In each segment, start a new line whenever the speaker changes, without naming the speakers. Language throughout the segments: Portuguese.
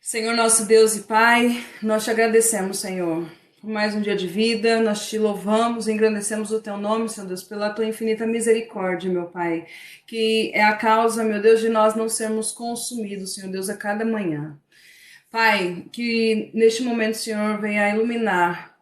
Senhor nosso Deus e Pai, nós te agradecemos, Senhor, por mais um dia de vida, nós te louvamos e engrandecemos o teu nome, Senhor Deus, pela tua infinita misericórdia, meu Pai, que é a causa, meu Deus, de nós não sermos consumidos, Senhor Deus, a cada manhã. Pai, que neste momento, Senhor, venha iluminar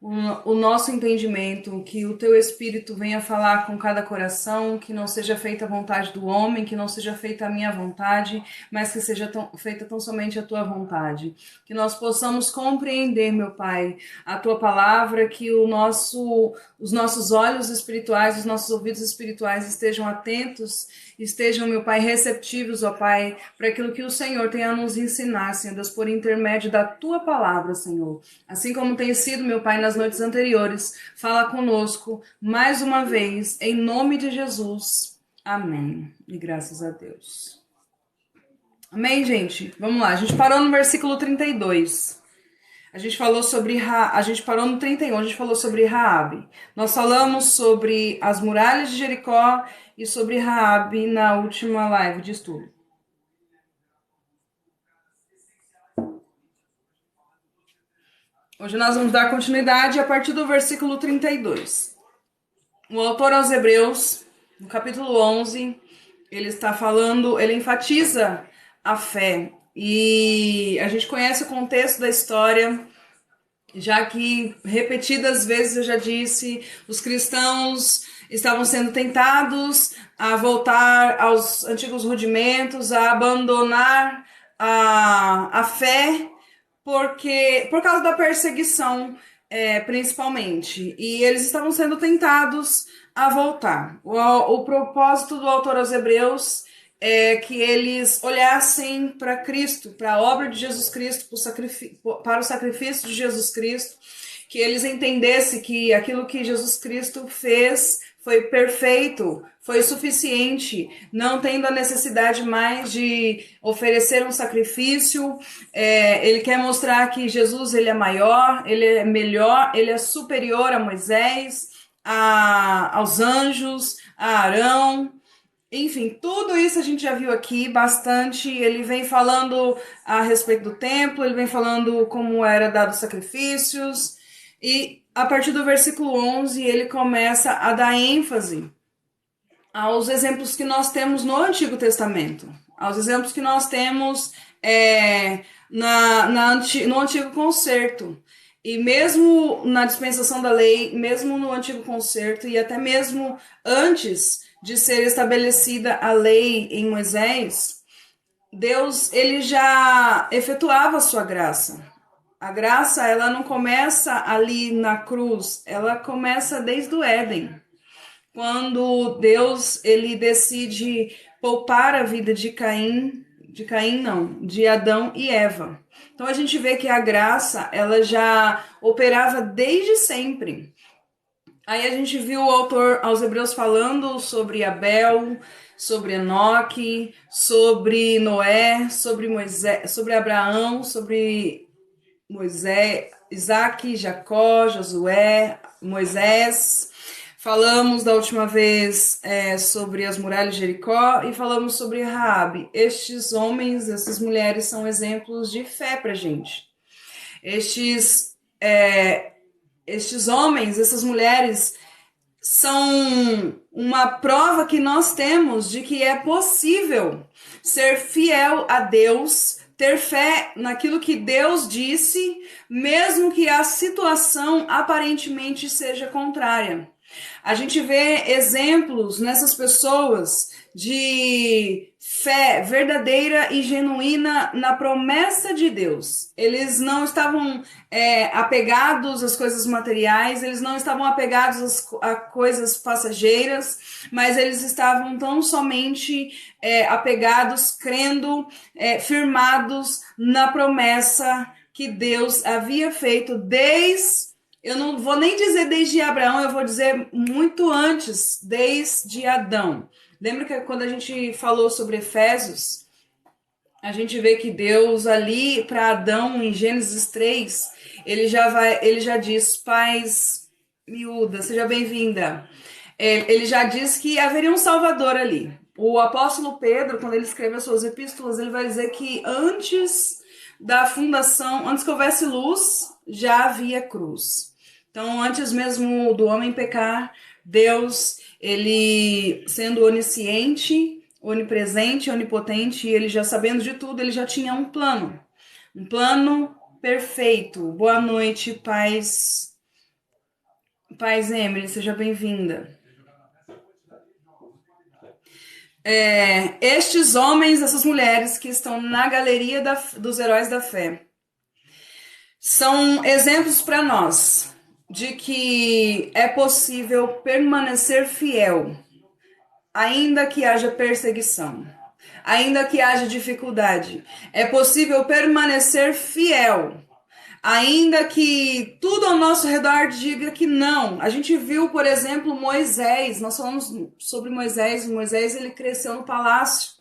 o nosso entendimento, que o teu Espírito venha falar com cada coração, que não seja feita a vontade do homem, que não seja feita a minha vontade, mas que seja feita tão somente a tua vontade. Que nós possamos compreender, meu Pai, a tua palavra, que os nossos olhos espirituais, os nossos ouvidos espirituais estejam atentos, estejam, meu Pai, receptivos, ó Pai, para aquilo que o Senhor tem a nos ensinar, Senhor Deus, por intermédio da tua palavra, Senhor. Assim como tem sido, meu Pai, nas noites anteriores, fala conosco mais uma vez, em nome de Jesus. Amém. E graças a Deus. Amém, gente? Vamos lá. A gente parou no versículo 32. A gente falou sobre a gente parou no 31, a gente falou sobre Raabe. Nós falamos sobre as muralhas de Jericó e sobre Raabe na última live de estudo. Hoje nós vamos dar continuidade a partir do versículo 32. O autor aos Hebreus, no capítulo 11, ele está falando, ele enfatiza a fé. E a gente conhece o contexto da história, já que repetidas vezes eu já disse, os cristãos estavam sendo tentados a voltar aos antigos rudimentos, a abandonar a fé, por causa da perseguição, principalmente. E eles estavam sendo tentados a voltar. O propósito do autor aos Hebreus é que eles olhassem para Cristo, para a obra de Jesus Cristo, para o sacrifício de Jesus Cristo, que eles entendessem que aquilo que Jesus Cristo fez foi perfeito, foi suficiente, não tendo a necessidade mais de oferecer um sacrifício. Ele quer mostrar que Jesus ele é maior, ele é melhor, ele é superior a Moisés, aos anjos, a Arão. Enfim, tudo isso a gente já viu aqui bastante. Ele vem falando a respeito do templo, ele vem falando como era dado os sacrifícios. E a partir do versículo 11, ele começa a dar ênfase aos exemplos que nós temos no Antigo Testamento, aos exemplos que nós temos no Antigo Concerto. E mesmo na dispensação da lei, mesmo no Antigo Concerto e até mesmo antes de ser estabelecida a lei em Moisés, Deus ele já efetuava a sua graça. A graça, ela não começa ali na cruz, ela começa desde o Éden. Quando Deus ele decide poupar a vida de Adão e Eva. Então a gente vê que a graça, ela já operava desde sempre. Aí a gente viu o autor aos Hebreus falando sobre Abel, sobre Enoque, sobre Noé, sobre Moisés, sobre Abraão, sobre Moisés, Isaac, Jacó, Josué, Moisés. Falamos da última vez sobre as muralhas de Jericó e falamos sobre Raabe. Estes homens, essas mulheres são exemplos de fé pra gente. Estes homens, essas mulheres são uma prova que nós temos de que é possível ser fiel a Deus, ter fé naquilo que Deus disse, mesmo que a situação aparentemente seja contrária. A gente vê exemplos nessas pessoas de fé verdadeira e genuína na promessa de Deus. Eles não estavam apegados às coisas materiais, eles não estavam apegados a coisas passageiras, mas eles estavam tão somente apegados, crendo, firmados na promessa que Deus havia feito eu não vou nem dizer desde Abraão, eu vou dizer muito antes, desde Adão. Lembra que quando a gente falou sobre Efésios, a gente vê que Deus ali para Adão em Gênesis 3, ele já diz: paz miúda, seja bem-vinda. Ele já diz que haveria um Salvador ali. O apóstolo Pedro, quando ele escreve as suas epístolas, ele vai dizer que antes da fundação, antes que houvesse luz, já havia cruz. Então, antes mesmo do homem pecar, Deus, ele sendo onisciente, onipresente, onipotente, ele já sabendo de tudo, ele já tinha um plano perfeito. Boa noite, Paz Emily, seja bem-vinda. Estes homens, essas mulheres que estão na galeria dos heróis da fé, são exemplos para nós de que é possível permanecer fiel, ainda que haja perseguição, ainda que haja dificuldade. É possível permanecer fiel, ainda que tudo ao nosso redor diga que não. A gente viu, por exemplo, Moisés. Nós falamos sobre Moisés. Moisés, ele cresceu no palácio,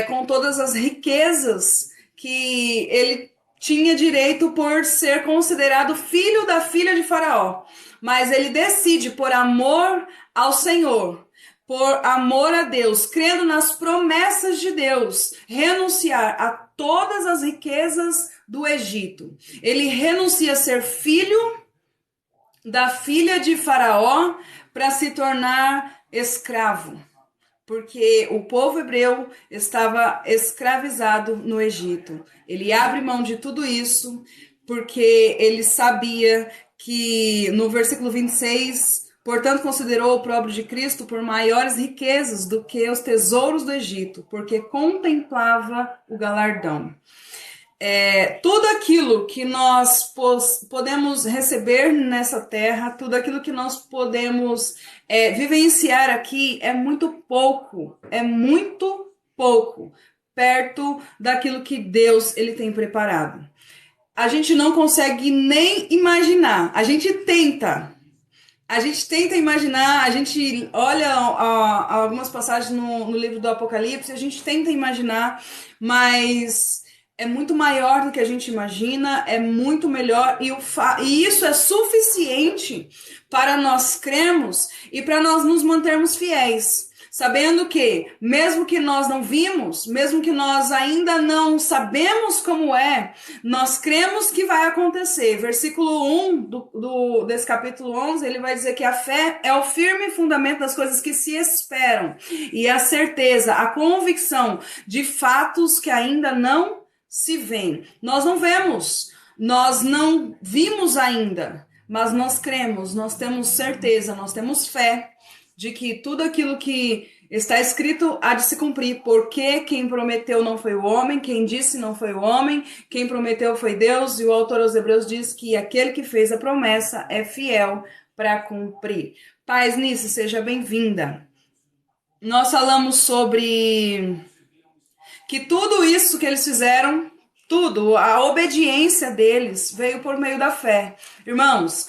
com todas as riquezas que ele tinha direito por ser considerado filho da filha de Faraó. Mas ele decide, por amor ao Senhor, por amor a Deus, crendo nas promessas de Deus, renunciar a todas as riquezas do Egito. Ele renuncia a ser filho da filha de Faraó para se tornar escravo, porque o povo hebreu estava escravizado no Egito. Ele abre mão de tudo isso porque ele sabia que, no versículo 26, portanto considerou o opróbrio de Cristo por maiores riquezas do que os tesouros do Egito, porque contemplava o galardão. Tudo aquilo que nós podemos receber nessa terra, tudo aquilo que nós podemos vivenciar aqui é muito pouco perto daquilo que Deus ele tem preparado. A gente não consegue nem imaginar, a gente tenta imaginar, a gente olha algumas passagens no livro do Apocalipse, a gente tenta imaginar, mas é muito maior do que a gente imagina, é muito melhor, e isso é suficiente para nós crermos e para nós nos mantermos fiéis, sabendo que, mesmo que nós não vimos, mesmo que nós ainda não sabemos como nós cremos que vai acontecer. Versículo 1 desse capítulo 11, ele vai dizer que a fé é o firme fundamento das coisas que se esperam, e a certeza, a convicção de fatos que ainda não se vêem. Nós não vemos, nós não vimos ainda, mas nós cremos, nós temos certeza, nós temos fé de que tudo aquilo que está escrito há de se cumprir, porque quem prometeu não foi o homem, quem disse não foi o homem, quem prometeu foi Deus, e o autor aos Hebreus diz que aquele que fez a promessa é fiel para cumprir. Paz Nisso, seja bem-vinda. Nós falamos sobre que tudo isso que eles fizeram, tudo, a obediência deles veio por meio da fé. Irmãos,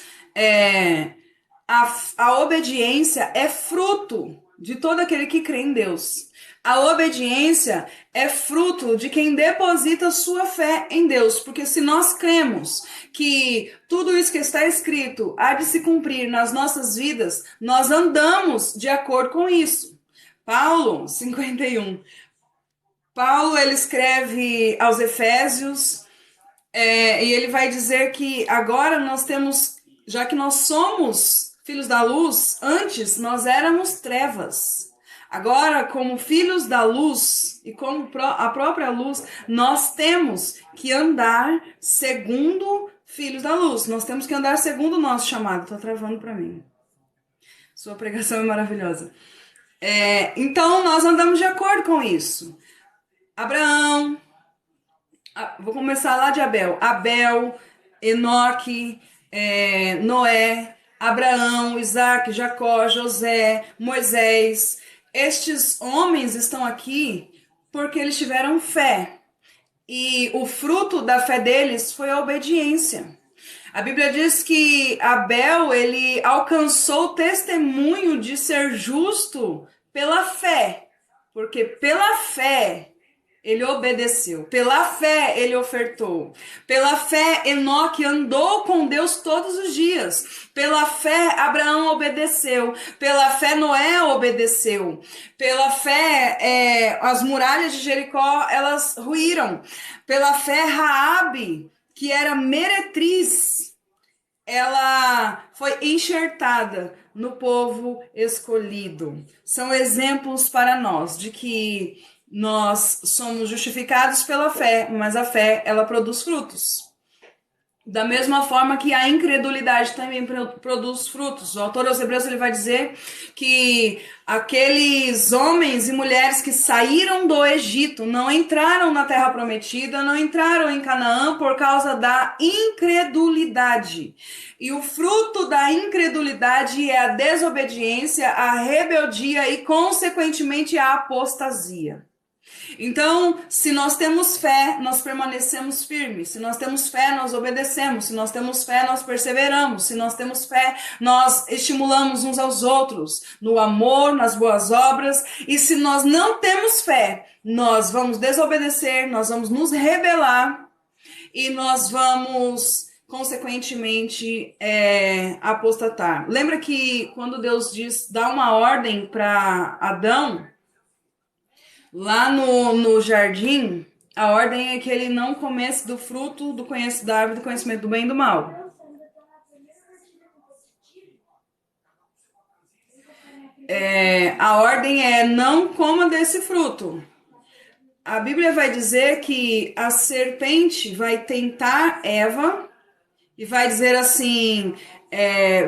a obediência é fruto de todo aquele que crê em Deus. A obediência é fruto de quem deposita sua fé em Deus, porque se nós cremos que tudo isso que está escrito há de se cumprir nas nossas vidas, nós andamos de acordo com isso. Paulo, 51. Paulo, ele escreve aos Efésios, e ele vai dizer que agora nós temos, já que nós somos filhos da luz, antes nós éramos trevas. Agora, como filhos da luz e como a própria luz, nós temos que andar segundo filhos da luz. Nós temos que andar segundo o nosso chamado. Tô travando para mim. Sua pregação é maravilhosa. Então, nós andamos de acordo com isso. Abraão, vou começar lá de Abel. Abel, Enoque, Noé, Abraão, Isaac, Jacó, José, Moisés. Estes homens estão aqui porque eles tiveram fé. E o fruto da fé deles foi a obediência. A Bíblia diz que Abel, ele alcançou o testemunho de ser justo pela fé. Porque pela fé Ele obedeceu. Pela fé, ele ofertou. Pela fé, Enoque andou com Deus todos os dias. Pela fé, Abraão obedeceu. Pela fé, Noé obedeceu. Pela fé, as muralhas de Jericó, elas ruíram. Pela fé, Raabe, que era meretriz, ela foi enxertada no povo escolhido. São exemplos para nós de que nós somos justificados pela fé, mas a fé, ela produz frutos. Da mesma forma que a incredulidade também produz frutos. O autor aos Hebreus ele vai dizer que aqueles homens e mulheres que saíram do Egito não entraram na terra prometida, não entraram em Canaã por causa da incredulidade. E o fruto da incredulidade é a desobediência, a rebeldia e, consequentemente, a apostasia. Então, se nós temos fé, nós permanecemos firmes. Se nós temos fé, nós obedecemos. Se nós temos fé, nós perseveramos. Se nós temos fé, nós estimulamos uns aos outros no amor, nas boas obras. E se nós não temos fé, nós vamos desobedecer, nós vamos nos rebelar e nós vamos, consequentemente, apostatar. Lembra que quando Deus dá uma ordem para Adão, lá no jardim, a ordem é que ele não comesse do fruto da árvore do conhecimento do bem e do mal. A ordem é não coma desse fruto. A Bíblia vai dizer que a serpente vai tentar Eva e vai dizer assim,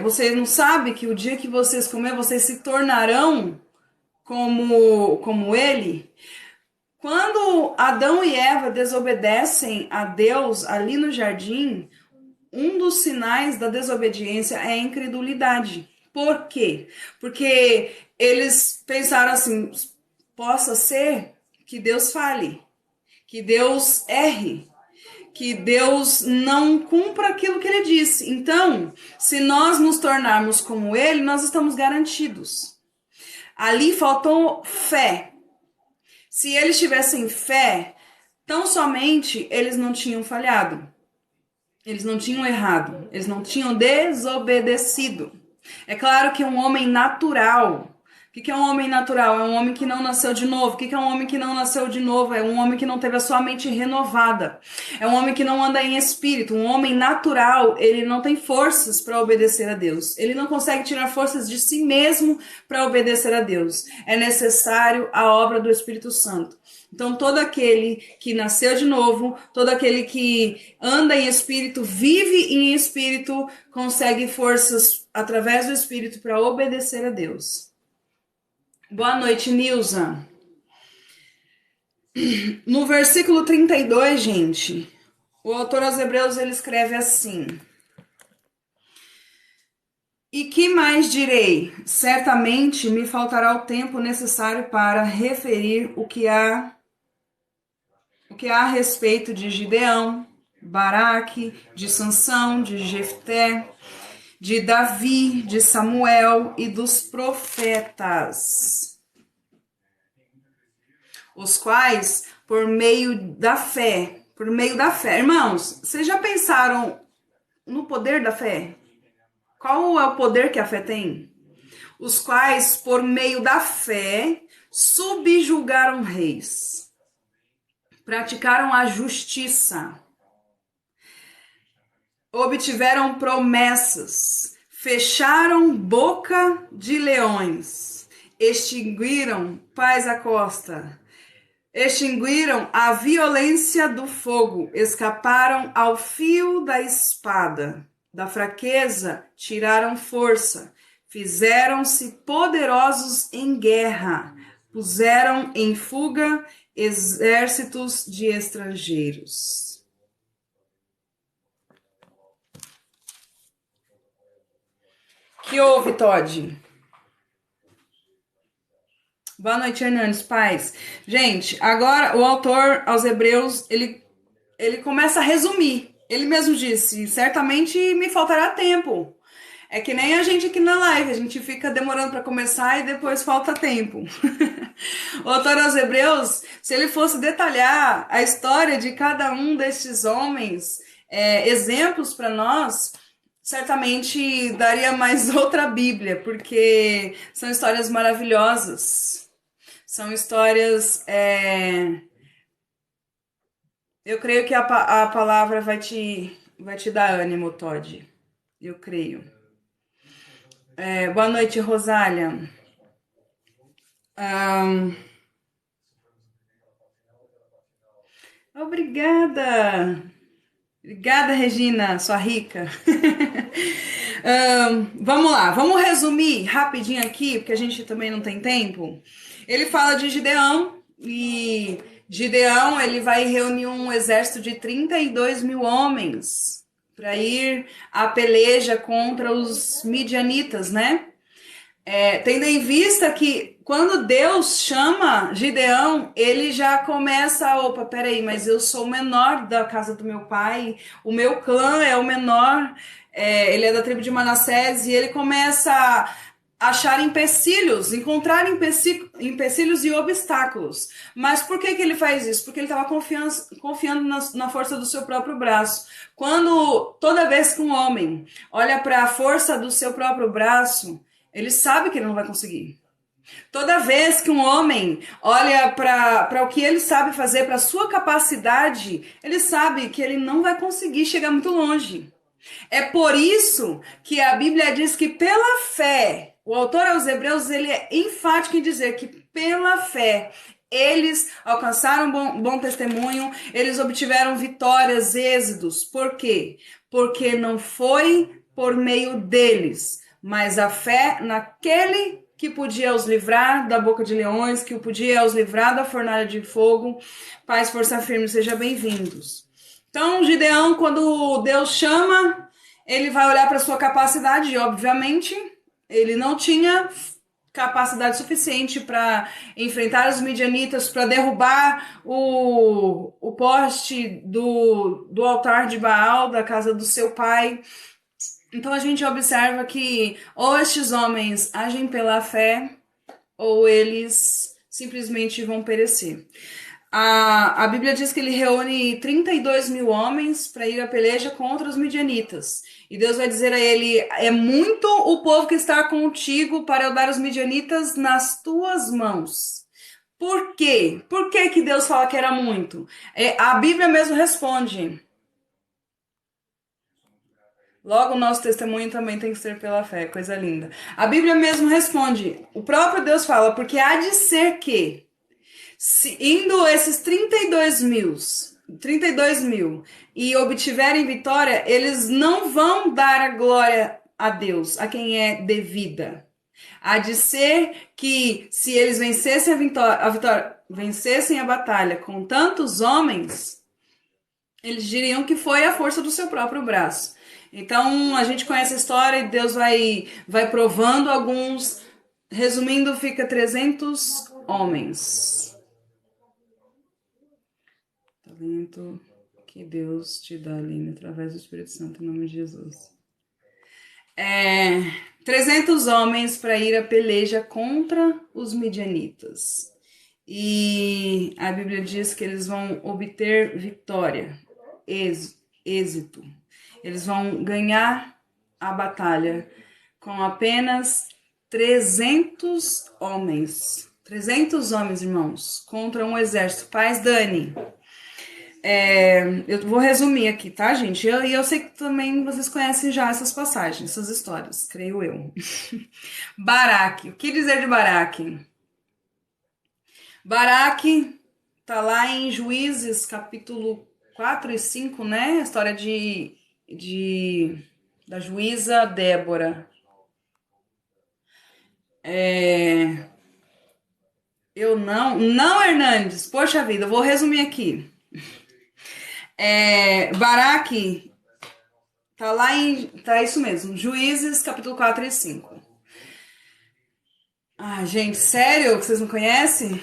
você não sabe que o dia que vocês comerem, vocês se tornarão como ele? Quando Adão e Eva desobedecem a Deus ali no jardim, um dos sinais da desobediência é a incredulidade. Por quê? Porque eles pensaram assim, possa ser que Deus fale, que Deus erre, que Deus não cumpra aquilo que ele disse. Então, se nós nos tornarmos como ele, nós estamos garantidos. Ali faltou fé. Se eles tivessem fé, tão somente eles não tinham falhado. Eles não tinham errado. Eles não tinham desobedecido. É claro que um homem natural. O que é um homem natural? É um homem que não nasceu de novo. O que é um homem que não nasceu de novo? É um homem que não teve a sua mente renovada. É um homem que não anda em espírito. Um homem natural, ele não tem forças para obedecer a Deus. Ele não consegue tirar forças de si mesmo para obedecer a Deus. É necessário a obra do Espírito Santo. Então, todo aquele que nasceu de novo, todo aquele que anda em espírito, vive em espírito, consegue forças através do Espírito para obedecer a Deus. Boa noite, Nilza. No versículo 32, gente, o autor aos Hebreus ele escreve assim: E que mais direi? Certamente me faltará o tempo necessário para referir o que há a respeito de Gideão, Baraque, de Sansão, de Jefté, de Davi, de Samuel e dos profetas, os quais, por meio da fé, irmãos, vocês já pensaram no poder da fé? Qual é o poder que a fé tem? Os quais, por meio da fé, subjugaram reis, praticaram a justiça, obtiveram promessas, fecharam boca de leões, extinguiram paz à costa, extinguiram a violência do fogo, escaparam ao fio da espada, da fraqueza tiraram força, fizeram-se poderosos em guerra, puseram em fuga exércitos de estrangeiros. Que houve, Todd? Boa noite, Hernandes, paz. Gente, agora o autor aos Hebreus, ele começa a resumir. Ele mesmo disse, certamente me faltará tempo. É que nem a gente aqui na live, a gente fica demorando para começar e depois falta tempo. O autor aos Hebreus, se ele fosse detalhar a história de cada um destes homens, exemplos para nós, certamente daria mais outra Bíblia, porque são histórias maravilhosas. São histórias. Eu creio que a palavra vai te dar ânimo, Todd. Eu creio. Boa noite, Rosália. Obrigada. Obrigada, Regina, sua rica. Vamos lá, vamos resumir rapidinho aqui, porque a gente também não tem tempo. Ele fala de Gideão, e Gideão ele vai reunir um exército de 32 mil homens para ir à peleja contra os midianitas, né? Tendo em vista que quando Deus chama Gideão, ele já começa, opa, peraí, mas eu sou o menor da casa do meu pai, o meu clã é o menor, ele é da tribo de Manassés, e ele começa a achar empecilhos, encontrar empecilhos e obstáculos. Mas por que ele faz isso? Porque ele estava confiando na força do seu próprio braço. Toda vez que um homem olha para a força do seu próprio braço, ele sabe que ele não vai conseguir. Toda vez que um homem olha para o que ele sabe fazer, para a sua capacidade, ele sabe que ele não vai conseguir chegar muito longe. É por isso que a Bíblia diz que pela fé, o autor aos Hebreus, ele é enfático em dizer que pela fé eles alcançaram bom testemunho, eles obtiveram vitórias, êxitos. Por quê? Porque não foi por meio deles, mas a fé naquele que podia os livrar da boca de leões, que podia os livrar da fornalha de fogo. Paz, força firme, sejam bem-vindos. Então, Gideão, quando Deus chama, ele vai olhar para sua capacidade, e obviamente ele não tinha capacidade suficiente para enfrentar os midianitas, para derrubar o poste do altar de Baal, da casa do seu pai. Então a gente observa que ou estes homens agem pela fé, ou eles simplesmente vão perecer. A Bíblia diz que ele reúne 32 mil homens para ir à peleja contra os midianitas. E Deus vai dizer a ele, é muito o povo que está contigo para eu dar os midianitas nas tuas mãos. Por quê? Por que Deus fala que era muito? A Bíblia mesmo responde. Logo, o nosso testemunho também tem que ser pela fé, coisa linda. A Bíblia mesmo responde, o próprio Deus fala, porque há de ser que, indo esses 32 mil e obtiverem vitória, eles não vão dar a glória a Deus, a quem é devida. Há de ser que, se eles vencessem vencessem a batalha com tantos homens, eles diriam que foi a força do seu próprio braço. Então, a gente conhece a história e Deus vai provando alguns. Resumindo, fica 300 homens. Talento que Deus te dá, Aline, através do Espírito Santo, em nome de Jesus. 300 homens para ir à peleja contra os midianitas. E a Bíblia diz que eles vão obter vitória, êxito. Eles vão ganhar a batalha com apenas 300 homens. 300 homens, irmãos, contra um exército. Paz, Dani. Eu vou resumir aqui, tá, gente? E eu sei que também vocês conhecem já essas passagens, essas histórias, creio eu. Baraque. O que dizer de Baraque? Baraque tá lá em Juízes, capítulo 4 e 5, né? A história da juíza Débora. Não, Hernandes, poxa vida, eu vou resumir aqui. Baraque tá lá tá isso mesmo, Juízes, capítulo 4 e 5. Ah, gente, sério que vocês não conhecem?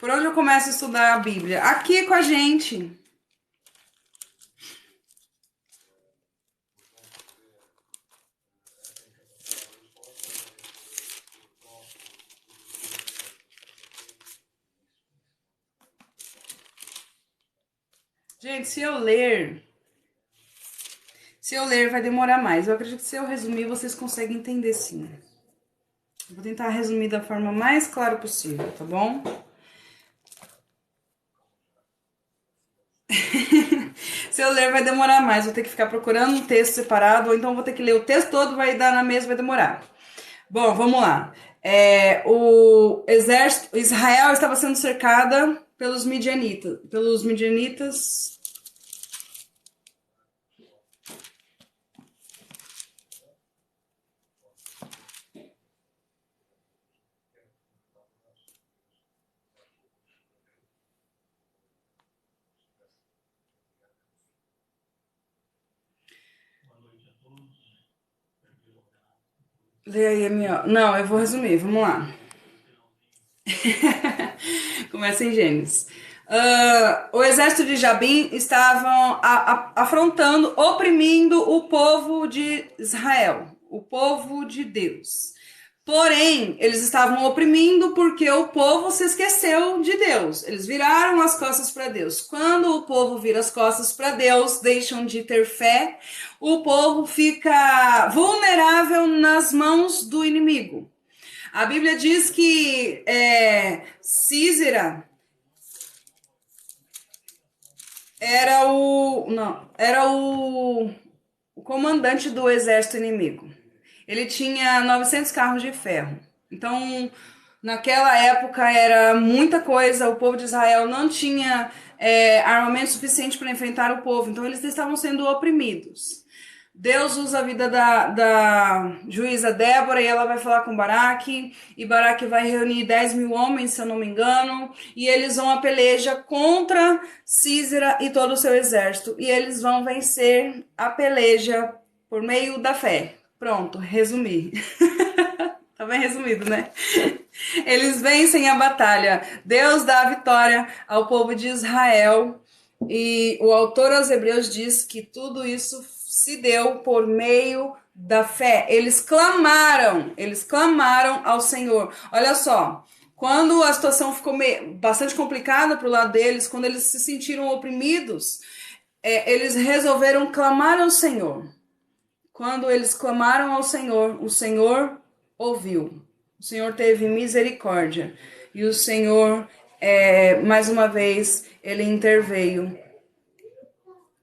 Por onde eu começo a estudar a Bíblia? Aqui com a gente. Gente, se eu ler vai demorar mais. Eu acredito que se eu resumir, vocês conseguem entender sim. Eu vou tentar resumir da forma mais clara possível, tá bom? Se eu ler vai demorar mais, vou ter que ficar procurando um texto separado, ou então vou ter que ler o texto todo, vai dar na mesma, vai demorar. Bom, vamos lá. O exército, Israel estava sendo cercada pelos midianitas. Lê aí, minha. Não, eu vou resumir, vamos lá. Começa em Gênesis. O exército de Jabim estavam afrontando, oprimindo o povo de Israel, o povo de Deus. Porém, eles estavam oprimindo porque o povo se esqueceu de Deus. Eles viraram as costas para Deus. Quando o povo vira as costas para Deus, deixam de ter fé, o povo fica vulnerável nas mãos do inimigo. A Bíblia diz que Císera era o comandante do exército inimigo. Ele tinha 900 carros de ferro. Então, naquela época era muita coisa. O povo de Israel não tinha armamento suficiente para enfrentar o povo. Então, eles estavam sendo oprimidos. Deus usa a vida da juíza Débora e ela vai falar com Baraque, e Baraque vai reunir 10.000 homens, se eu não me engano, e eles vão a peleja contra Císera e todo o seu exército, e eles vão vencer a peleja por meio da fé. Pronto, resumi. Tá bem resumido, né? Eles vencem a batalha. Deus dá a vitória ao povo de Israel. E o autor aos Hebreus diz que tudo isso se deu por meio da fé. Eles clamaram ao Senhor. Olha só, quando a situação ficou bastante complicada pro lado deles, quando eles se sentiram oprimidos, eles resolveram clamar ao Senhor. Quando eles clamaram ao Senhor, o Senhor ouviu. O Senhor teve misericórdia. E o Senhor, mais uma vez, ele interveio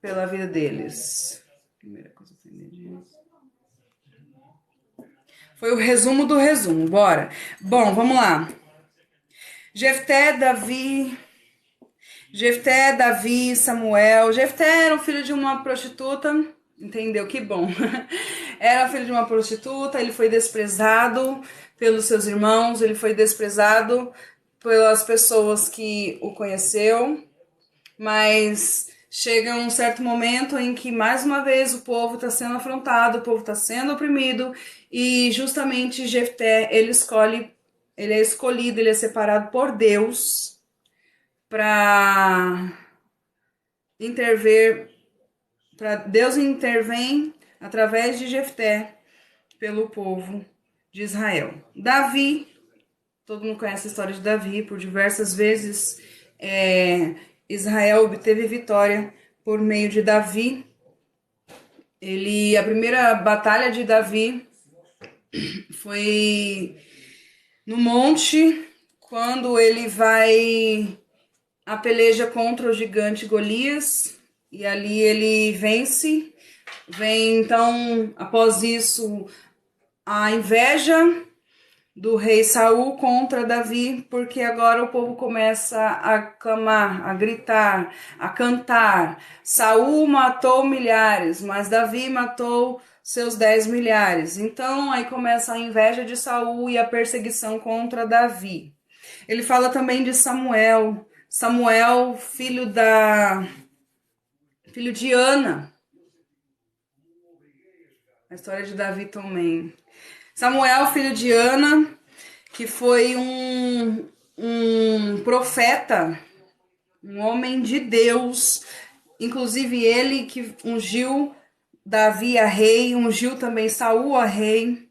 pela vida deles. Primeira coisa que eu entendi. Foi o resumo do resumo. Bora. Bom, vamos lá. Jefté, Davi, Samuel. Jefté era o filho de uma prostituta. Entendeu? Que bom. Era filho de uma prostituta, ele foi desprezado pelos seus irmãos, ele foi desprezado pelas pessoas que o conheceu, mas chega um certo momento em que mais uma vez o povo está sendo afrontado, o povo está sendo oprimido, e justamente Jefté, ele é escolhido, ele é separado por Deus para intervir. Deus intervém através de Jefté pelo povo de Israel. Davi, todo mundo conhece a história de Davi, por diversas vezes Israel obteve vitória por meio de Davi. A primeira batalha de Davi foi no monte, quando ele vai a peleja contra o gigante Golias, e ali ele vence. Vem então, após isso, a inveja do rei Saul contra Davi, porque agora o povo começa a clamar, a gritar, a cantar. Saul matou milhares, mas Davi matou seus 10 milhares. Então aí começa a inveja de Saul e a perseguição contra Davi. Ele fala também de Samuel, filho de Ana. A história de Davi também. Samuel, filho de Ana, que foi um um profeta, um homem de Deus, inclusive ele que ungiu Davi a rei, ungiu também Saul a rei,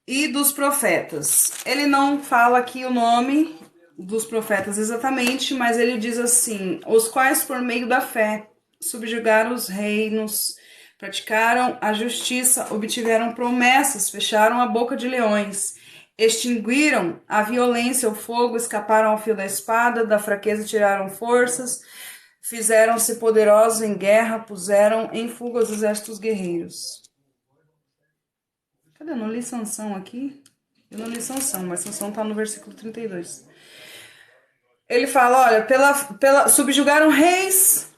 e dos profetas. Ele não fala aqui o nome dos profetas exatamente, mas ele diz assim: os quais por meio da fé subjugaram os reinos, praticaram a justiça, obtiveram promessas, fecharam a boca de leões, extinguiram a violência, o fogo, escaparam ao fio da espada, da fraqueza tiraram forças, fizeram-se poderosos em guerra, puseram em fuga os exércitos guerreiros. Cadê? Eu não li Sansão aqui. Eu não li Sansão, mas Sansão está no versículo 32. Ele fala, olha, subjugaram reis,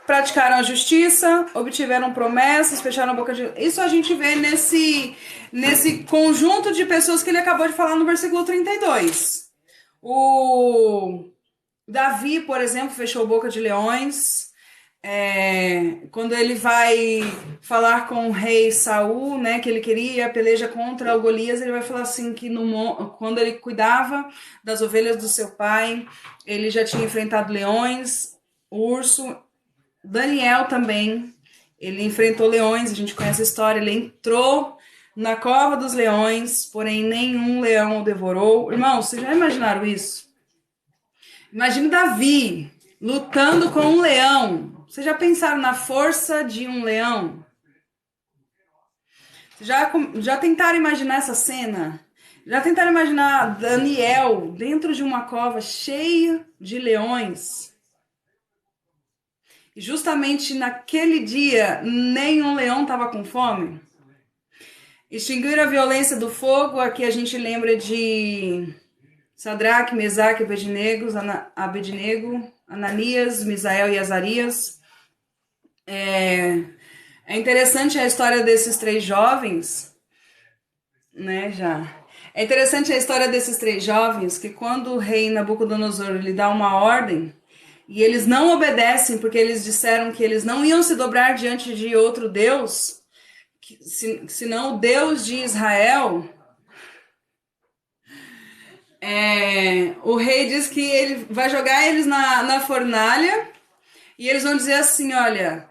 praticaram a justiça, obtiveram promessas, fecharam a boca de... Isso a gente vê nesse conjunto de pessoas que ele acabou de falar no versículo 32. O Davi, por exemplo, fechou a boca de leões. Quando ele vai falar com o rei Saul, né, que ele queria a peleja contra o Golias, ele vai falar assim que quando ele cuidava das ovelhas do seu pai, ele já tinha enfrentado leões, urso. Daniel também, ele enfrentou leões, a gente conhece a história, ele entrou na cova dos leões, porém nenhum leão o devorou. Irmãos, vocês já imaginaram isso? Imagine Davi lutando com um leão. Vocês já pensaram na força de um leão? Já tentaram imaginar essa cena? Já tentaram imaginar Daniel dentro de uma cova cheia de leões? E justamente naquele dia, nenhum leão estava com fome? Extinguir a violência do fogo, aqui a gente lembra de Sadraque, Mesaque, Abednego, Ananias, Misael e Azarias. É interessante a história desses três jovens, né, É interessante a história desses três jovens, que quando o rei Nabucodonosor lhe dá uma ordem, e eles não obedecem porque eles disseram que eles não iam se dobrar diante de outro Deus, senão o Deus de Israel, o rei diz que ele vai jogar eles na fornalha, e eles vão dizer assim, olha,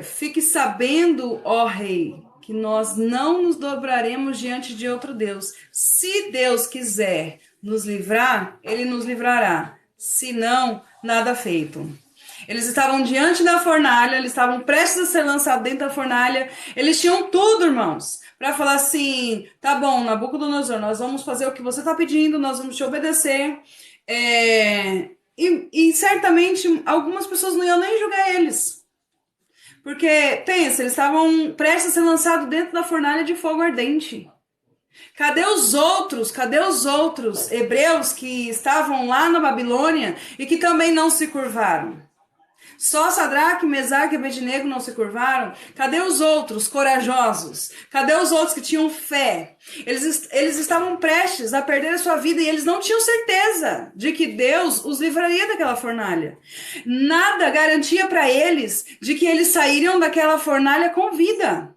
fique sabendo, ó rei, que nós não nos dobraremos diante de outro Deus. Se Deus quiser nos livrar, ele nos livrará. Se não, nada feito. Eles estavam diante da fornalha, eles estavam prestes a ser lançados dentro da fornalha, eles tinham tudo, irmãos, para falar assim, tá bom, Nabucodonosor, nós vamos fazer o que você está pedindo, nós vamos te obedecer, e certamente algumas pessoas não iam nem julgar eles, porque, pensa, eles estavam prestes a ser lançados dentro da fornalha de fogo ardente. Cadê os outros hebreus que estavam lá na Babilônia e que também não se curvaram? Só Sadraque, Mesaque e Abednego não se curvaram? Cadê os outros corajosos? Cadê os outros que tinham fé? Eles estavam prestes a perder a sua vida e eles não tinham certeza de que Deus os livraria daquela fornalha. Nada garantia para eles de que eles sairiam daquela fornalha com vida.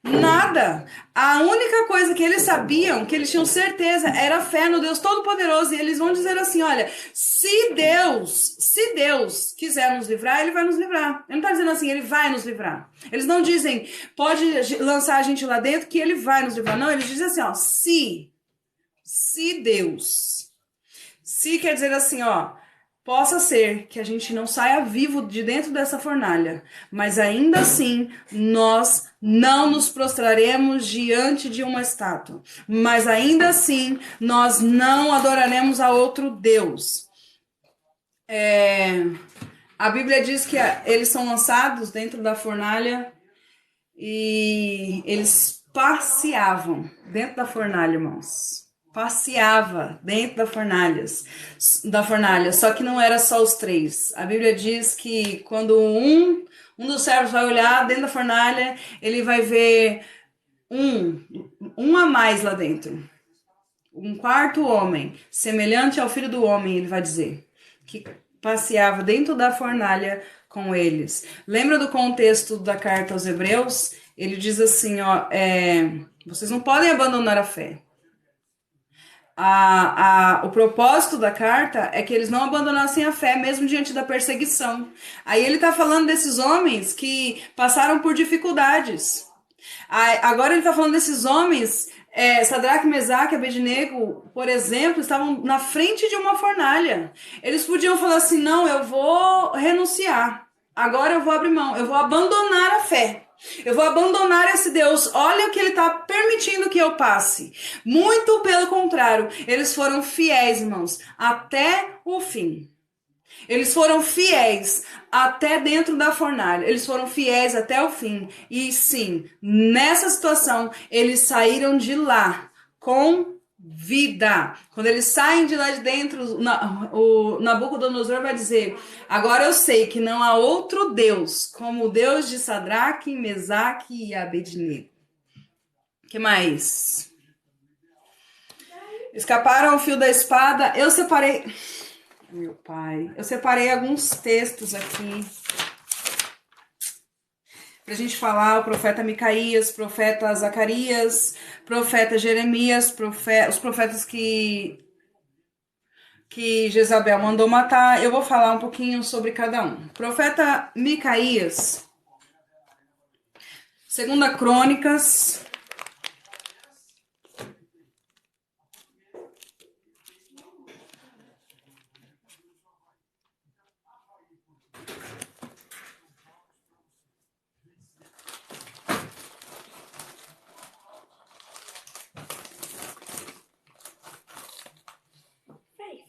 Nada. A única coisa que eles sabiam, que eles tinham certeza, era fé no Deus Todo-Poderoso. E eles vão dizer assim, olha, se Deus quiser nos livrar, ele vai nos livrar. Ele não está dizendo assim, ele vai nos livrar. Eles não dizem, pode lançar a gente lá dentro que ele vai nos livrar. Não, eles dizem assim, ó, se Deus. Se quer dizer assim, ó, possa ser que a gente não saia vivo de dentro dessa fornalha, mas ainda assim nós não nos prostraremos diante de uma estátua, mas ainda assim nós não adoraremos a outro Deus. A Bíblia diz que eles são lançados dentro da fornalha e eles passeavam dentro da fornalha, irmãos. Passeava dentro da fornalha, só que não era só os três. A Bíblia diz que quando um dos servos vai olhar dentro da fornalha, ele vai ver um a mais lá dentro. Um quarto homem, semelhante ao filho do homem, ele vai dizer, que passeava dentro da fornalha com eles. Lembra do contexto da carta aos Hebreus? Ele diz assim, ó, vocês não podem abandonar a fé. O propósito da carta é que eles não abandonassem a fé, mesmo diante da perseguição. Aí ele está falando desses homens que passaram por dificuldades. Agora ele está falando desses homens, Sadraque, Mesaque e Abednego, por exemplo, estavam na frente de uma fornalha. Eles podiam falar assim, não, eu vou renunciar. Agora eu vou abrir mão, eu vou abandonar a fé. Eu vou abandonar esse Deus. Olha o que ele está permitindo que eu passe. Muito pelo contrário, eles foram fiéis, irmãos, até o fim. Eles foram fiéis até dentro da fornalha. Eles foram fiéis até o fim. E sim, nessa situação, eles saíram de lá com vida. Quando eles saem de lá de dentro, o Nabucodonosor vai dizer: agora eu sei que não há outro Deus como o Deus de Sadraque, Mesaque e Abednego. O que mais? Escaparam ao fio da espada. Eu separei... Meu pai, eu separei alguns textos aqui pra gente falar: o profeta Micaías, profeta Zacarias, profeta Jeremias, os profetas que Jezabel mandou matar. Eu vou falar um pouquinho sobre cada um. Profeta Micaías, 2 Crônicas,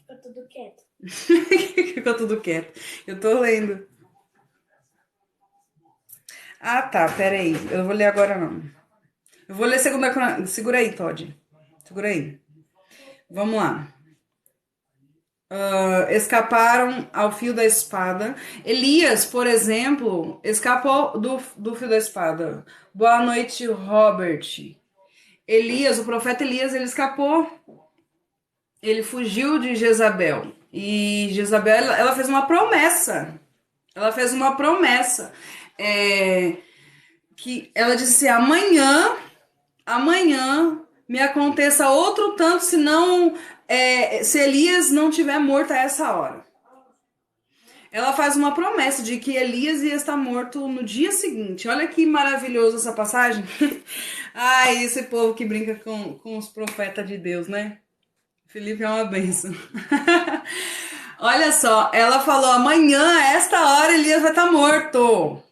Ficou tudo quieto.
ficou tudo quieto. Eu tô lendo. Ah, tá, peraí. Eu vou ler agora não. Eu vou ler 2 Crônicas. Segura aí, Todd. Segura aí. Vamos lá. Escaparam ao fio da espada. Elias, por exemplo, escapou do fio da espada. Boa noite, Robert. Elias, o profeta Elias, ele escapou. Ele fugiu de Jezabel. E Jezabel, ela fez uma promessa. Ela fez uma promessa. Que ela disse assim: amanhã me aconteça outro tanto, se Elias não tiver morto a essa hora. Ela faz uma promessa de que Elias ia estar morto no dia seguinte. Olha que maravilhoso essa passagem. Ai, esse povo que brinca com os profetas de Deus, né? Felipe é uma bênção. Olha só, ela falou: amanhã, a esta hora, Elias vai estar morto.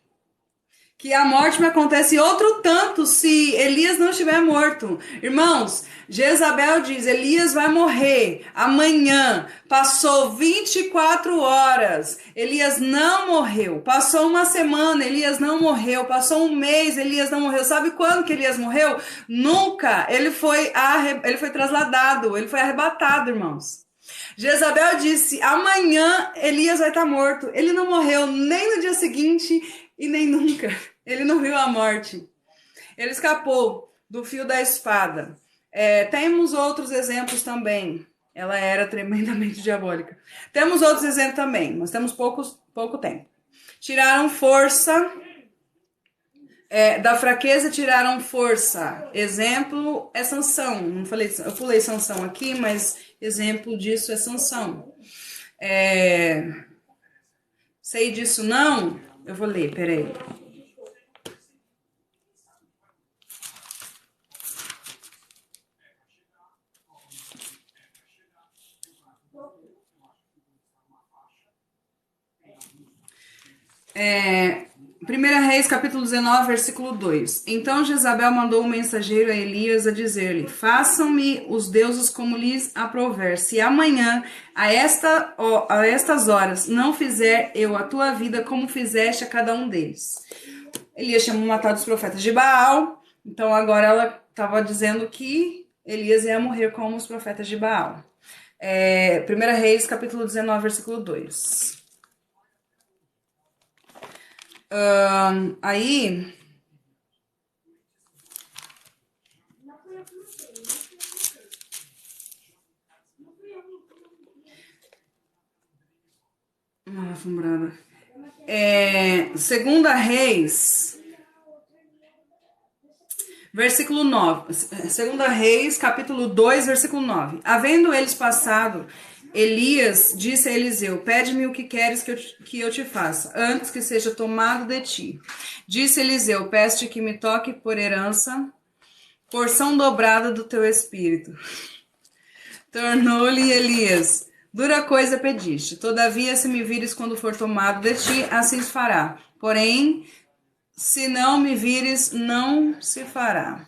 Que a morte me acontece outro tanto se Elias não estiver morto. Irmãos, Jezabel diz: Elias vai morrer amanhã. Passou 24 horas, Elias não morreu. Passou uma semana, Elias não morreu. Passou um mês, Elias não morreu. Sabe quando que Elias morreu? Nunca. Ele foi trasladado, ele foi arrebatado, irmãos. Jezabel disse: amanhã Elias vai estar morto. Ele não morreu nem no dia seguinte e nem nunca. Ele não viu a morte. Ele escapou do fio da espada. Temos outros exemplos também. Ela era tremendamente diabólica. Temos outros exemplos também, mas temos pouco tempo. Tiraram força. Da fraqueza tiraram força. Exemplo é Sansão. Não falei, eu pulei Sansão aqui, mas exemplo disso é Sansão. Sei disso não? Eu vou ler, peraí. Primeira Reis, capítulo 19, versículo 2. Então Jezabel mandou um mensageiro a Elias a dizer-lhe: façam-me os deuses como lhes aprouver. Se amanhã, a estas horas, não fizer eu a tua vida como fizeste a cada um deles. Elias tinha matado os profetas de Baal, então agora ela estava dizendo que Elias ia morrer como os profetas de Baal. Primeira Reis, capítulo 19, versículo 2. Aí. Assombrada. Segunda Reis, Versículo 9. 2 Reis, capítulo 2, versículo 9. Havendo eles passado, Elias disse a Eliseu: Pede-me o que queres que eu te faça, antes que seja tomado de ti. Disse Eliseu: Peço-te que me toque por herança, porção dobrada do teu espírito. Tornou-lhe Elias: Dura coisa pediste. Todavia, se me vires quando for tomado de ti, assim se fará. Porém, se não me vires, não se fará.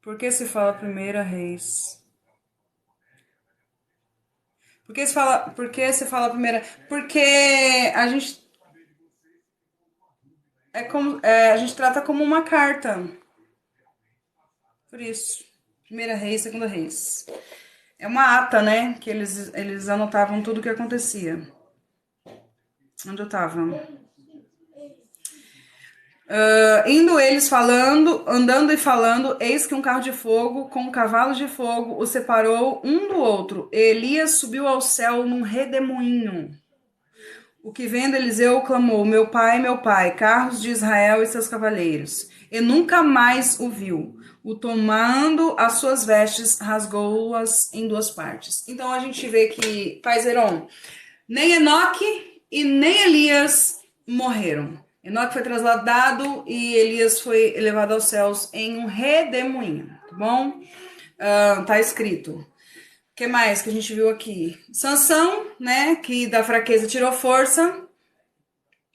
Por que se fala primeira Reis? Por que se fala primeira? Porque a gente a gente trata como uma carta. Por isso. Primeira Reis, segunda Reis. É uma ata, né? Que eles anotavam tudo o que acontecia. Onde eu tava? Indo eles falando, andando e falando, eis que um carro de fogo com cavalos de fogo os separou um do outro. Elias subiu ao céu num redemoinho. O que vendo Eliseu clamou: meu pai, carros de Israel e seus cavaleiros. E nunca mais o viu. O tomando as suas vestes, rasgou-as em duas partes. Então a gente vê que, Pai Zeron, nem Enoque e nem Elias morreram. Enoque foi trasladado e Elias foi elevado aos céus em um redemoinho, tá bom? Tá escrito. O que mais que a gente viu aqui? Sansão, né, que da fraqueza tirou força.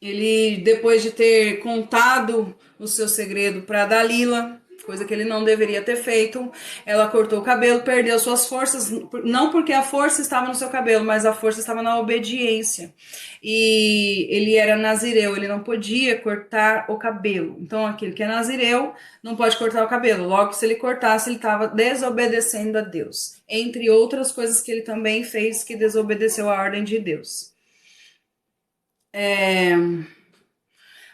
Ele, depois de ter contado o seu segredo para Dalila, coisa que ele não deveria ter feito, ela cortou o cabelo, perdeu suas forças, não porque a força estava no seu cabelo, mas a força estava na obediência. E ele era nazireu, ele não podia cortar o cabelo. Então, aquele que é nazireu não pode cortar o cabelo. Logo, se ele cortasse, ele estava desobedecendo a Deus. Entre outras coisas que ele também fez, que desobedeceu a ordem de Deus.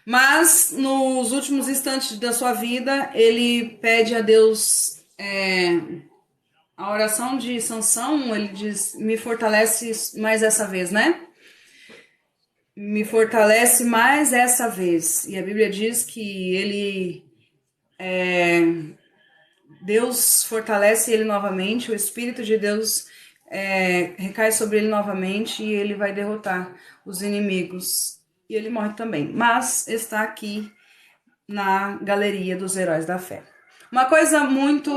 Mas nos últimos instantes da sua vida, ele pede a Deus a oração de Sansão. Ele diz: me fortalece mais essa vez, né? Me fortalece mais essa vez. E a Bíblia diz que ele Deus fortalece ele novamente, o Espírito de Deus recai sobre ele novamente e ele vai derrotar os inimigos. E ele morre também. Mas está aqui na galeria dos heróis da fé. Uma coisa muito...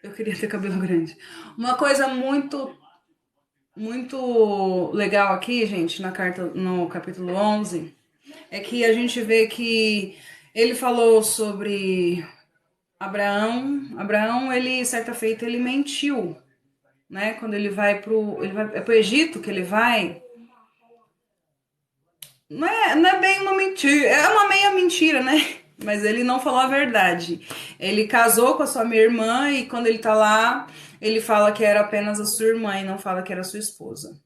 Eu queria ter cabelo grande. Uma coisa muito legal aqui, gente, na carta, no capítulo 11, é que a gente vê que ele falou sobre Abraão. Abraão, ele, certa feita, ele mentiu, né? Quando ele vai pro Egito que ele vai. Não é bem uma mentira, é uma meia mentira, né? Mas ele não falou a verdade. Ele casou com a sua minha irmã e quando ele tá lá, ele fala que era apenas a sua irmã e não fala que era a sua esposa.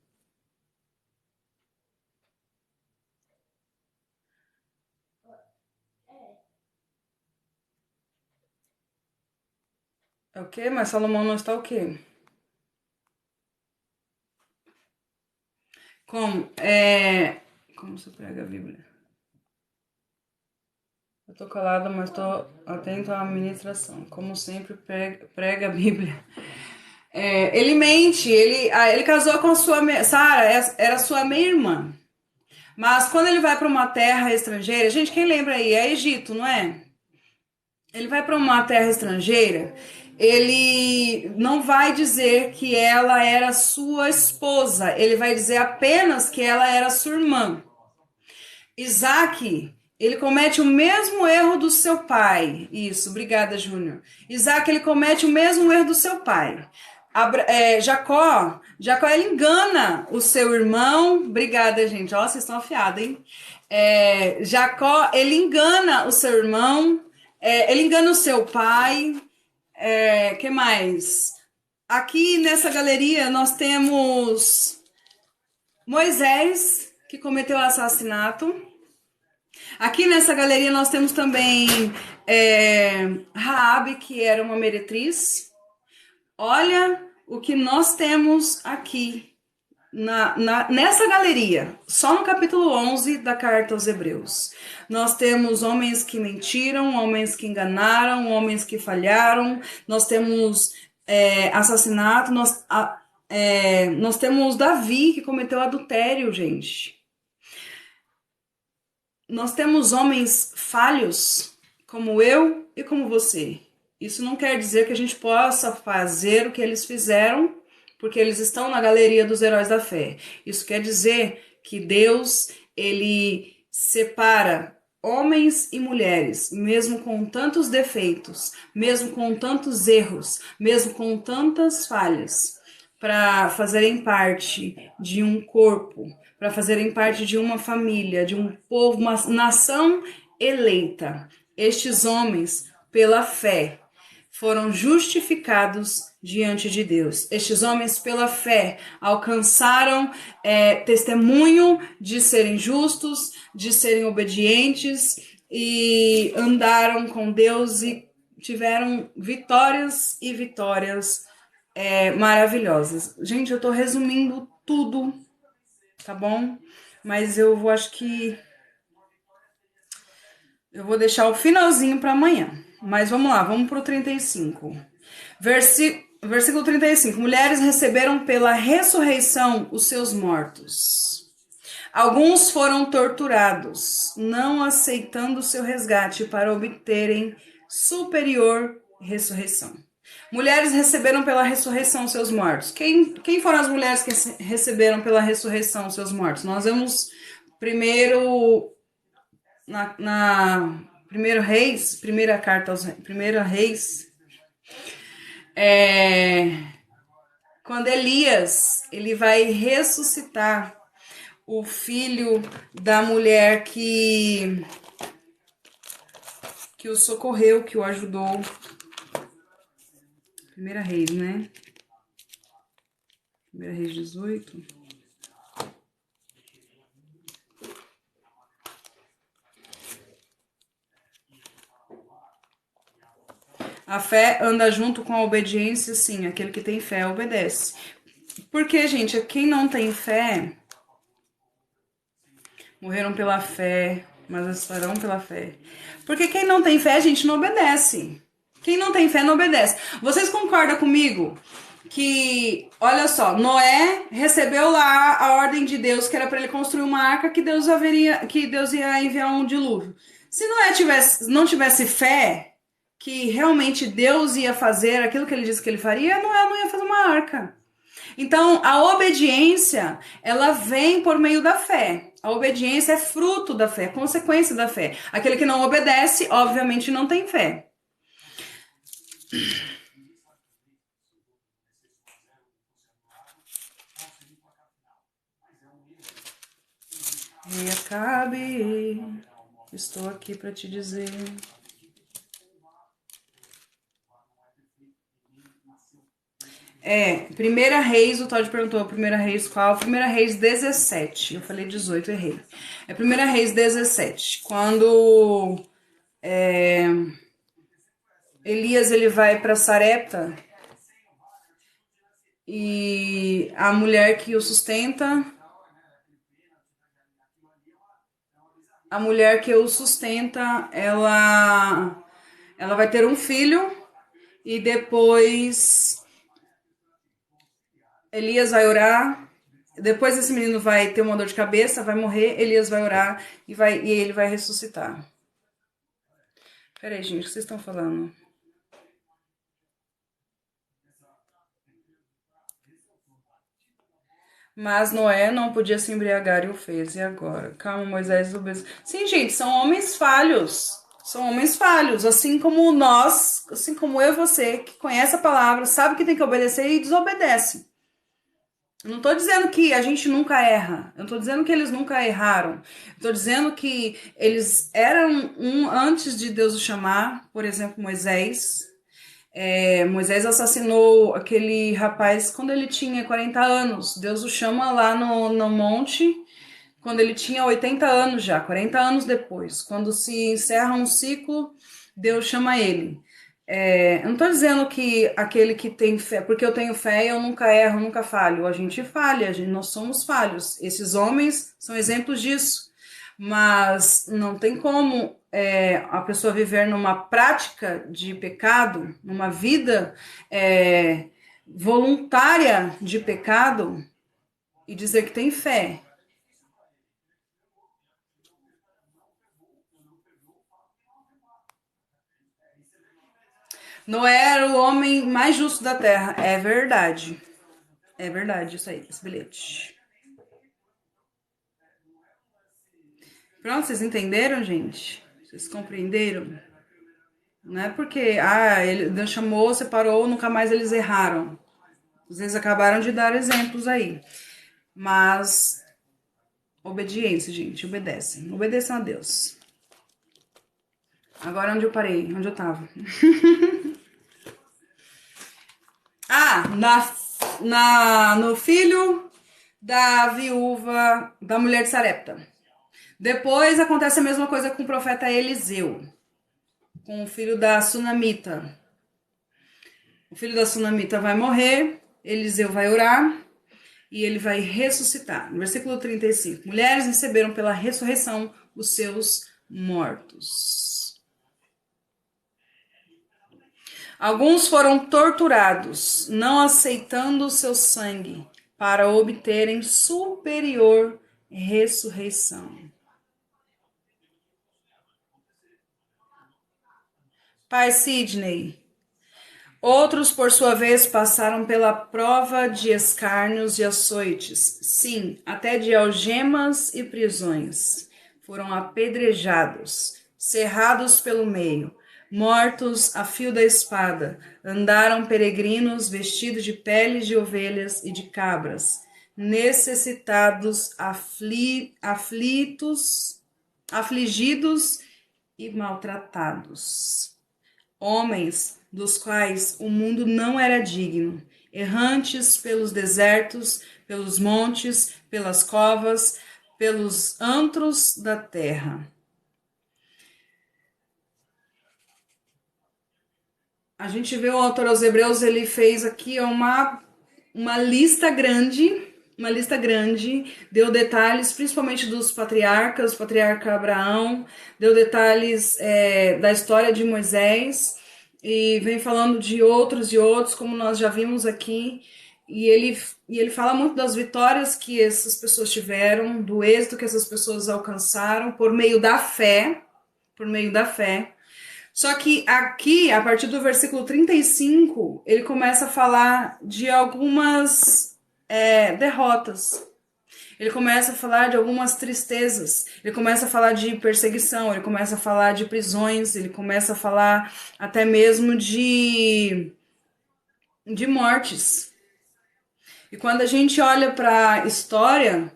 É o quê? Mas Salomão não está o quê? Como? Como você prega a Bíblia? Eu tô calada, mas tô atento à ministração. Como sempre, prega a Bíblia. Ele mente, ele casou com a sua... Sara era sua meia-irmã. Mas quando ele vai para uma terra estrangeira... Gente, quem lembra aí? É Egito, não é? Ele vai para uma terra estrangeira, ele não vai dizer que ela era sua esposa, ele vai dizer apenas que ela era sua irmã. Isaac, ele comete o mesmo erro do seu pai. Isso, obrigada, Júnior. Isaac, ele comete o mesmo erro do seu pai. Jacó, ele engana o seu irmão. Obrigada, gente. Ó, vocês estão afiados, hein? Jacó, ele engana o seu irmão. Ele engana o seu pai. Que mais? Aqui nessa galeria nós temos Moisés, que cometeu assassinato. Aqui nessa galeria nós temos também Raabe, que era uma meretriz. Olha o que nós temos aqui nessa galeria, só no capítulo 11 da carta aos Hebreus. Nós temos homens que mentiram, homens que enganaram, homens que falharam, nós temos assassinato, nós temos Davi que cometeu adultério, gente. Nós temos homens falhos, como eu e como você. Isso não quer dizer que a gente possa fazer o que eles fizeram, porque eles estão na galeria dos heróis da fé. Isso quer dizer que Deus, ele separa homens e mulheres, mesmo com tantos defeitos, mesmo com tantos erros, mesmo com tantas falhas, para fazerem parte de um corpo, para fazerem parte de uma família, de um povo, uma nação eleita. Estes homens, pela fé, foram justificados diante de Deus. Estes homens, pela fé, alcançaram testemunho de serem justos, de serem obedientes e andaram com Deus e tiveram vitórias e vitórias maravilhosas. Gente, eu tô resumindo tudo, tá bom? Mas acho que eu vou deixar o finalzinho para amanhã. Mas vamos lá, vamos pro 35. Versículo 35. Mulheres receberam pela ressurreição os seus mortos. Alguns foram torturados, não aceitando o seu resgate para obterem superior ressurreição. Mulheres receberam pela ressurreição os seus mortos. Quem foram as mulheres que receberam pela ressurreição os seus mortos? Nós vemos primeiro na Primeiro Reis, primeira carta aos Primeira Reis, quando Elias ele vai ressuscitar o filho da mulher que o socorreu, que o ajudou. Primeira Reis, né? Primeira Reis 18. A fé anda junto com a obediência, sim. Aquele que tem fé obedece. Porque, gente, quem não tem fé, morreram pela fé, mas estarão pela fé. Porque quem não tem fé, gente, não obedece. Quem não tem fé não obedece. Vocês concordam comigo que, olha só, Noé recebeu lá a ordem de Deus que era para ele construir uma arca que Deus ia enviar um dilúvio. Se Noé não tivesse fé que realmente Deus ia fazer aquilo que ele disse que ele faria, Noé não ia fazer uma arca. Então, a obediência, ela vem por meio da fé. A obediência é fruto da fé, consequência da fé. Aquele que não obedece, obviamente, não tem fé. Rei Acabe, estou aqui para te dizer. Primeira Reis, o Todd perguntou, Primeira Reis qual? Primeira Reis 17, eu falei 18, errei. É Primeira Reis 17, quando Elias ele vai para Sarepta e a mulher que o sustenta, ela vai ter um filho e depois Elias vai orar, depois esse menino vai ter uma dor de cabeça, vai morrer, Elias vai orar e ele vai ressuscitar. Peraí, gente, o que vocês estão falando? Mas Noé não podia se embriagar e o fez. E agora? Calma, Moisés obedeceu. Sim, gente, são homens falhos. São homens falhos, assim como nós, assim como eu e você, que conhece a palavra, sabe que tem que obedecer e desobedece. Eu não tô dizendo que a gente nunca erra. Eu não tô dizendo que eles nunca erraram. Eu tô dizendo que eles eram antes de Deus o chamar, por exemplo, Moisés. Moisés assassinou aquele rapaz quando ele tinha 40 anos. Deus o chama lá no monte quando ele tinha 80 anos já, 40 anos depois. Quando se encerra um ciclo, Deus chama ele. Eu não estou dizendo que aquele que tem fé, porque eu tenho fé, eu nunca erro, nunca falho. A gente falha, nós somos falhos. Esses homens são exemplos disso. Mas não tem como a pessoa viver numa prática de pecado, numa vida voluntária de pecado e dizer que tem fé. Noé era o homem mais justo da terra. É verdade. É verdade isso aí, esse bilhete. Pronto, vocês entenderam, gente? Vocês compreenderam? Não é porque, Deus chamou, separou, nunca mais eles erraram. Às vezes acabaram de dar exemplos aí. Mas, obediência, gente, obedecem. Obedeçam a Deus. Agora onde eu parei? Onde eu tava? No filho da viúva, da mulher de Sarepta. Depois acontece a mesma coisa com o profeta Eliseu, com o filho da Sunamita. O filho da Sunamita vai morrer, Eliseu vai orar e ele vai ressuscitar. No versículo 35, mulheres receberam pela ressurreição os seus mortos. Alguns foram torturados, não aceitando o seu sangue, para obterem superior ressurreição. Pai Sidney. Outros, por sua vez, passaram pela prova de escárnios e açoites, sim, até de algemas e prisões. Foram apedrejados, cerrados pelo meio, mortos a fio da espada, andaram peregrinos vestidos de peles de ovelhas e de cabras, necessitados, aflitos, afligidos e maltratados. Homens dos quais o mundo não era digno, errantes pelos desertos, pelos montes, pelas covas, pelos antros da terra. A gente vê o autor aos Hebreus, ele fez aqui uma lista grande, deu detalhes principalmente dos patriarcas, o patriarca Abraão, deu detalhes da história de Moisés, e vem falando de outros e outros, como nós já vimos aqui, e ele fala muito das vitórias que essas pessoas tiveram, do êxito que essas pessoas alcançaram por meio da fé, Só que aqui, a partir do versículo 35, ele começa a falar de algumas derrotas. Ele começa a falar de algumas tristezas, ele começa a falar de perseguição, ele começa a falar de prisões, ele começa a falar até mesmo de mortes. E quando a gente olha para a história,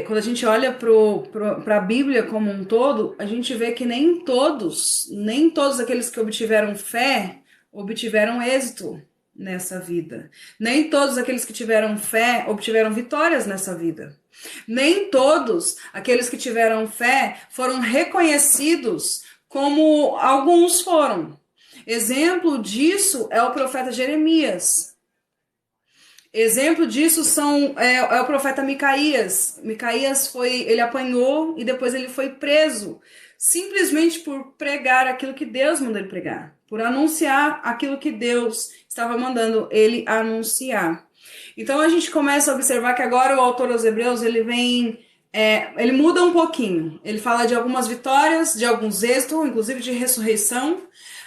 quando a gente olha para a Bíblia como um todo, a gente vê que nem todos aqueles que obtiveram fé, obtiveram êxito nessa vida. Nem todos aqueles que tiveram fé obtiveram vitórias nessa vida. Nem todos aqueles que tiveram fé foram reconhecidos como alguns foram. Exemplo disso é o profeta Jeremias. Exemplo disso é o profeta Micaías. Micaías ele apanhou e depois ele foi preso, simplesmente por pregar aquilo que Deus mandou ele pregar, por anunciar aquilo que Deus estava mandando ele anunciar. Então a gente começa a observar que agora o autor aos Hebreus, ele muda um pouquinho. Ele fala de algumas vitórias, de alguns êxitos, inclusive de ressurreição,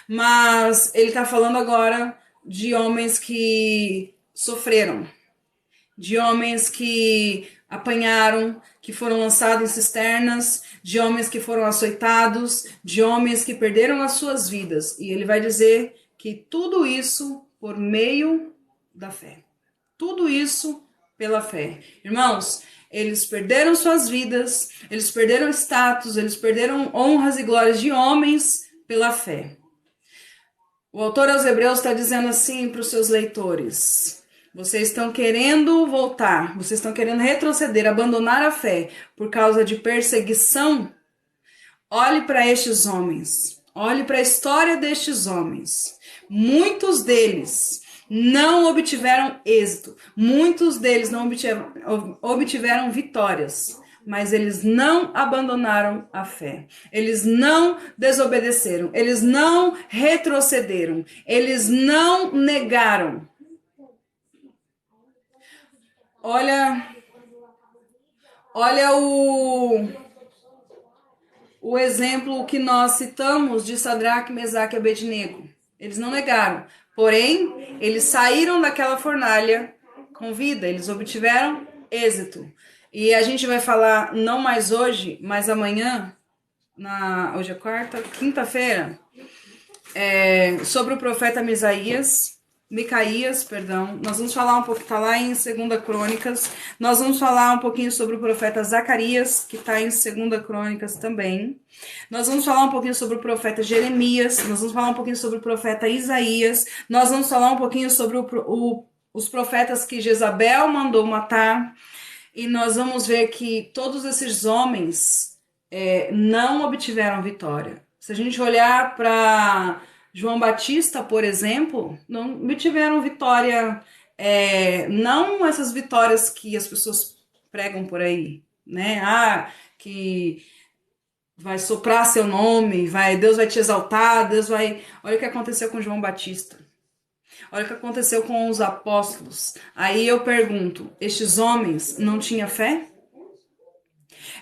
mas ele está falando agora de homens que sofreram, de homens que apanharam, que foram lançados em cisternas, de homens que foram açoitados, de homens que perderam as suas vidas. E ele vai dizer que tudo isso por meio da fé. Tudo isso pela fé. Irmãos, eles perderam suas vidas, eles perderam status, eles perderam honras e glórias de homens pela fé. O autor aos Hebreus está dizendo assim para os seus leitores: vocês estão querendo voltar, vocês estão querendo retroceder, abandonar a fé por causa de perseguição? Olhe para estes homens. Olhe para a história destes homens. Muitos deles não obtiveram êxito. Muitos deles não obtiveram vitórias. Mas eles não abandonaram a fé. Eles não desobedeceram. Eles não retrocederam. Eles não negaram. Olha o exemplo que nós citamos de Sadraque, Mesaque e Abednego. Eles não negaram. Porém, eles saíram daquela fornalha com vida. Eles obtiveram êxito. E a gente vai falar, não mais hoje, mas amanhã, hoje é quarta, quinta-feira, sobre o profeta Micaías, perdão. Nós vamos falar um pouco, está lá em 2 Crônicas. Nós vamos falar um pouquinho sobre o profeta Zacarias, que está em 2 Crônicas também. Nós vamos falar um pouquinho sobre o profeta Jeremias. Nós vamos falar um pouquinho sobre o profeta Isaías. Nós vamos falar um pouquinho sobre os profetas que Jezabel mandou matar. E nós vamos ver que todos esses homens não obtiveram vitória. Se a gente olhar para João Batista, por exemplo, não obtiveram vitória, não essas vitórias que as pessoas pregam por aí, né? Que vai soprar seu nome, Deus vai te exaltar, Deus vai... Olha o que aconteceu com João Batista. Olha o que aconteceu com os apóstolos. Aí eu pergunto, estes homens não tinham fé?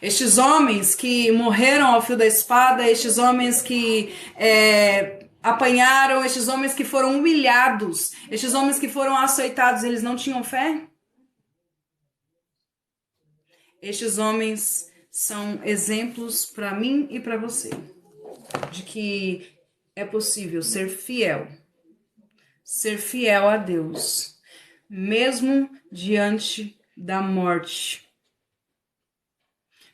Estes homens que morreram ao fio da espada, estes homens que apanharam, estes homens que foram humilhados, estes homens que foram açoitados, eles não tinham fé? Estes homens são exemplos para mim e para você, de que é possível ser fiel a Deus, mesmo diante da morte,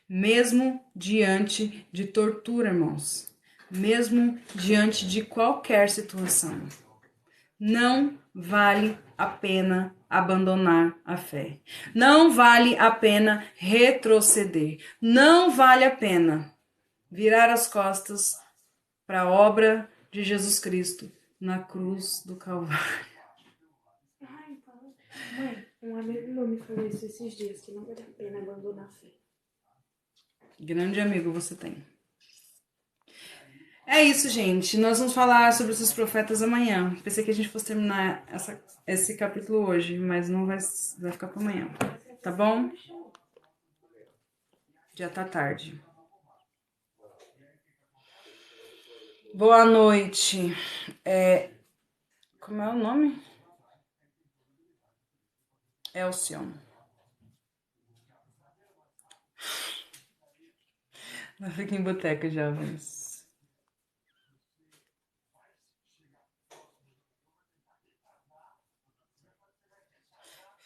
mesmo diante de tortura, irmãos, mesmo diante de qualquer situação. Não vale a pena abandonar a fé. Não vale a pena retroceder. Não vale a pena virar as costas para a obra de Jesus Cristo na cruz do Calvário.
Mãe, um amigo meu me falou isso esses dias, que não vale a pena abandonar a fé.
Grande amigo você tem. É isso, gente. Nós vamos falar sobre esses profetas amanhã. Pensei que a gente fosse terminar esse capítulo hoje, mas não vai ficar para amanhã. Tá bom? Já tá tarde. Boa noite. Como é o nome? Elcion. Não fica em boteca, jovens.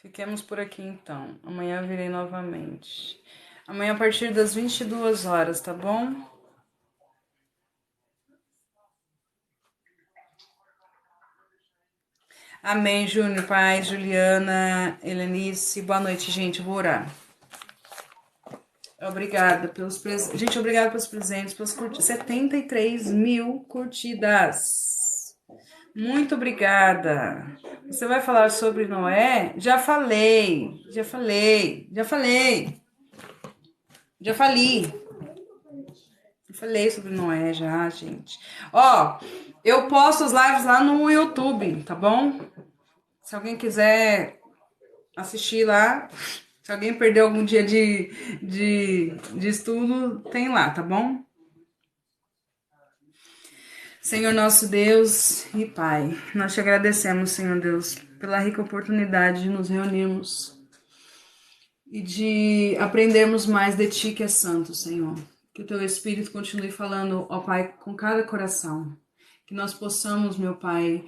Fiquemos por aqui então. Amanhã eu virei novamente. Amanhã a partir das 22 horas, tá bom? Amém, Júnior, Pai, Juliana, Helenice. Boa noite, gente. Vou orar. Obrigada pelos presentes. Gente, obrigada pelos presentes, pelas curtidas. 73 mil curtidas. Muito obrigada. Você vai falar sobre Noé? Já falei. Eu falei sobre Noé já, gente. Ó, eu posto os lives lá no YouTube, tá bom? Se alguém quiser assistir lá, se alguém perdeu algum dia de estudo, tem lá, tá bom? Senhor nosso Deus e Pai, nós te agradecemos, Senhor Deus, pela rica oportunidade de nos reunirmos e de aprendermos mais de Ti que é santo, Senhor. Que o Teu Espírito continue falando, ó Pai, com cada coração. Que nós possamos, meu Pai,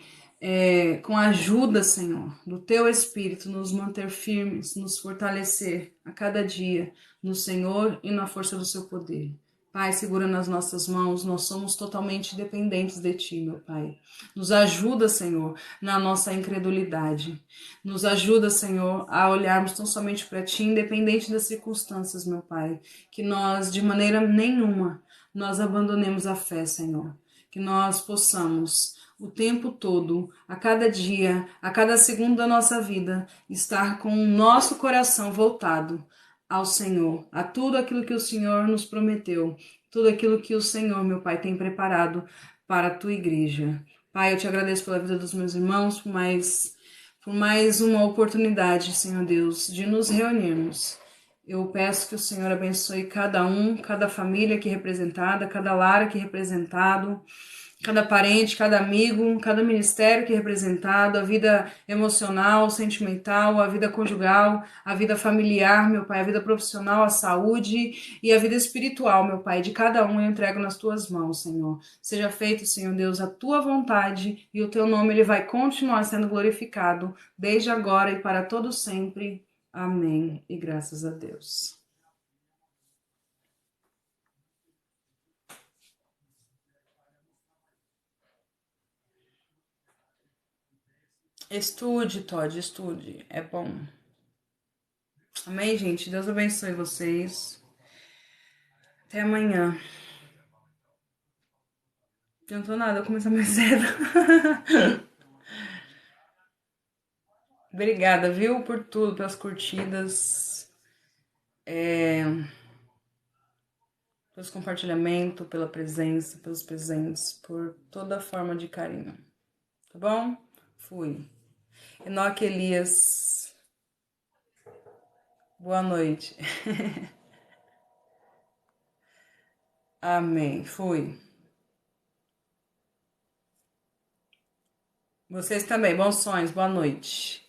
com a ajuda, Senhor, do Teu Espírito, nos manter firmes, nos fortalecer a cada dia no Senhor e na força do Seu poder. Pai, segura nas nossas mãos, nós somos totalmente dependentes de Ti, meu Pai. Nos ajuda, Senhor, na nossa incredulidade. Nos ajuda, Senhor, a olharmos tão somente para Ti, independente das circunstâncias, meu Pai. Que nós, de maneira nenhuma, nós abandonemos a fé, Senhor. que nós possamos o tempo todo, a cada dia, a cada segundo da nossa vida, estar com o nosso coração voltado ao Senhor, a tudo aquilo que o Senhor nos prometeu, tudo aquilo que o Senhor, meu Pai, tem preparado para a tua igreja. Pai, eu te agradeço pela vida dos meus irmãos, por mais uma oportunidade, Senhor Deus, de nos reunirmos. Eu peço que o Senhor abençoe cada um, cada família aqui representada, cada lar aqui representado, cada parente, cada amigo, cada ministério aqui representado, a vida emocional, sentimental, a vida conjugal, a vida familiar, meu Pai, a vida profissional, a saúde e a vida espiritual, meu Pai, de cada um eu entrego nas tuas mãos, Senhor. Seja feito, Senhor Deus, a tua vontade e o teu nome ele vai continuar sendo glorificado desde agora e para todo sempre. Amém. E graças a Deus. Estude, Todd, estude. É bom. Amém, gente? Deus abençoe vocês. Até amanhã. Não adiantou nada, eu começar mais cedo. Obrigada, viu, por tudo, pelas curtidas, pelos compartilhamentos, pela presença, pelos presentes, por toda a forma de carinho. Tá bom? Fui. Enoque Elias. Boa noite. Amém. Fui. Vocês também. Bons sonhos. Boa noite.